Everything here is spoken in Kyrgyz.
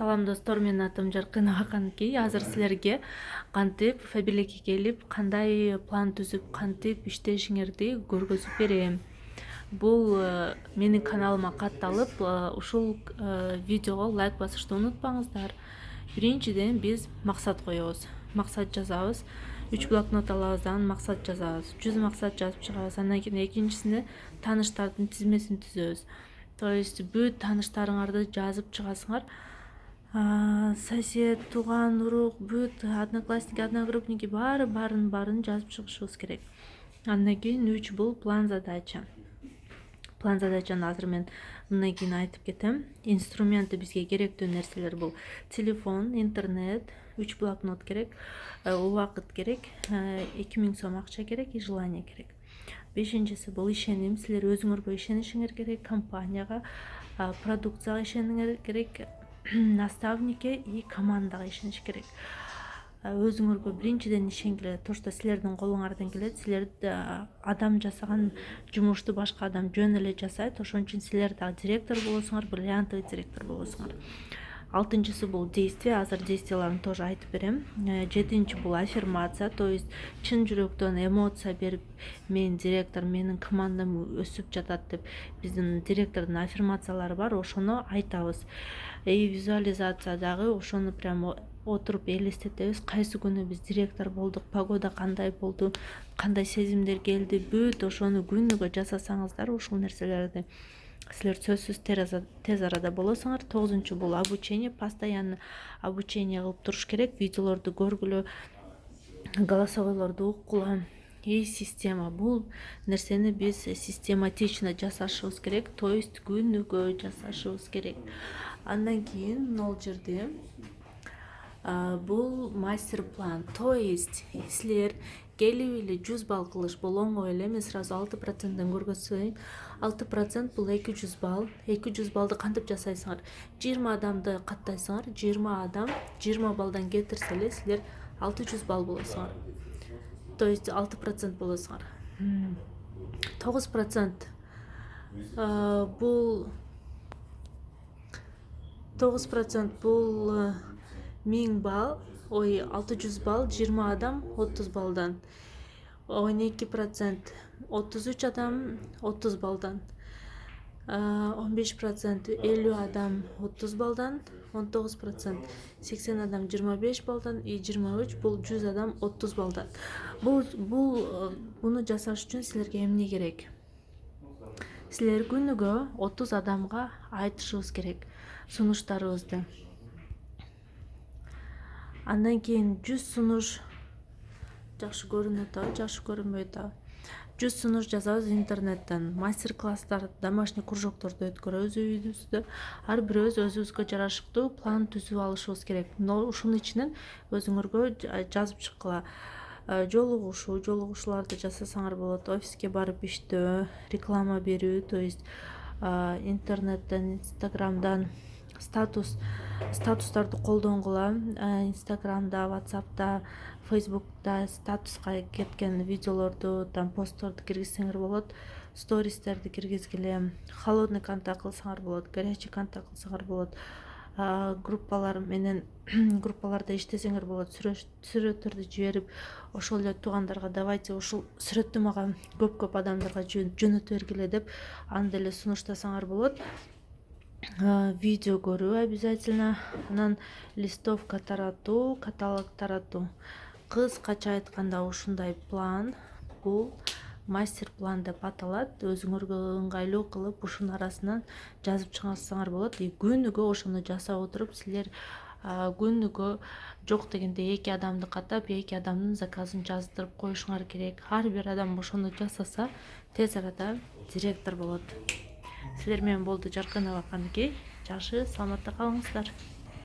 Салам достор, менин атым Жаркынова Канки. Азыр силерге кантип Фабилекке келип, кандай план түзүп, кантип иштешиңерди көргөзүп берем. Бул менин каналыма катталып, ушул видеого лайк басышты унутпаңыздар. Биринчиден биз максат коебуз. Максат жазабыз. 3 блокнот алабыз, анан максат жазабыз. 100 максат жазып чыгабыз. Андан кийин экинчисине тааныштардын тизмесин түзөбүз. То есть бүт тааныштарыңарды жазып чыгасыңар. Сосед, тууган, урук, бүт одноклассники, одногруппники баарын жазып чыгышыбыз керек. Андан кийин 3 бул план задача. План задачаны азыр мен мындан кийин айтып кетем. Инструменти бизге керектүү нерселер бул телефон, интернет, 3 блокнот керек, убакыт керек, 2000 сом акча керек и желание керек. Бешинчиси бул ишеним. Силер өзүңөргө ишенишиңер керек, компанияга, продукцияга ишенишиңер керек, наставникке и командага ишениш керек. Өзүңөргө биринчиден ишенгиле. То, что силердин колуңардан келет. Силер адам жасаган жумушту башка адам жөн эле жасайт. Ошон үчүн силер да директор болосуңар, бриллиантовый директор болосуңар. Алтынчысы бул действие. Азыр действияларын тоже айтып берем. Жетинчи бул аффирмация. То есть чын жүрөктөн эмоция берип, менин директор, менин командам өсүп жатат деп биздин директордун аффирмациялары бар. Ошону айтабыз. И визуализация дагы ошону прямо отуруп элестетебиз. Кайсы күнү биз директор болдук, погода кандай болду, кандай сезимдер келди, бүт ошону күнүгө жасасаңыздар, ушул нерселерди силер сөзсүз тез арада болосуңар. 9 бул обучение. Постоянно обучение кылып туруш керек. Видеолорду көргүлө, голосовойлорду уккула. И система. Бул нерсени биз систематично жасашыбыз керек. То есть күнүгө жасашыбыз керек. Андан кийин ол жерде бул мастер план. То есть силер келип эле 100 балл кылыш бул оңой эле. Мен сразу 6%ден көргөзөйүн. 6% бул 200 балл. 200 баллды кантип жасайсыңар? 20 адамды каттайсыңар. 20 адам 20 баллдан кетирсе эле силер 600 балл болосуңар. То есть 6% болосуңар. 9% бул 9% бул 1000 балл, 600 балл, 20 адам 30 баллдан. 12% 33 адам 30 баллдан. 15% 50 адам 30 баллдан. 19% 80 адам 25 баллдан и 23 бул 100 адам 30 баллдан. Буну жасаш үчүн силерге эмне керек? Силер күнүгө 30 адамга айтышыбыз керек сунуштарыбызды. Андан кийин 100 сунуш жакшы көрүнүп атабы, жакшы көрүнбөй атабы. 100 сунуш жазабыз интернеттен. Мастер-класстар, домашний кружокторду өткөрөбүз үйүбүздө. Ар бирөөбүз өзүбүзгө жарашыктуу план түзүп алышыбыз керек. Ушунун ичинен өзүңөргө жазып чыккыла. Жолугушууларды жасасаңар болот. Офиске барып иштөө, реклама берүү, то есть интернеттен, инстаграмдан статустарды колдонгула. Инстаграмда, ватсапта, фейсбукта статуска кеткен видеолорду, постторду киргизсеңер болот. Стористерди киргизгиле. Холодный контакт кылсаңар болот, горячий контакт кылсаңар болот. Группаларда иштесеңер болот. Сүрөттөрдү жиберип, ошол эле туугандарга давайте ушул сүрөттү мага көп адамдарга жөнөтүп бергиле деп анда эле сунуштасаңар болот. Видео көрүү обязательно. Анан листовка таратуу, каталог таратуу. Кыскача айтканда ушундай план. Бул мастер план деп аталат. Өзүңөргө ыңгайлуу кылып ушунун арасынан жазып чыгасаңар болот. И күнүгө ошону жасап отуруп силер күнүгө жок дегенде 2 адамды каттап, 2 адамдын заказын жаздырып коюшуңар керек. Ар бир адам ошону жасаса, тез арада директор болот. Силер менен болду Жаркынова Канки. Жакшы, саламатта калыңыздар.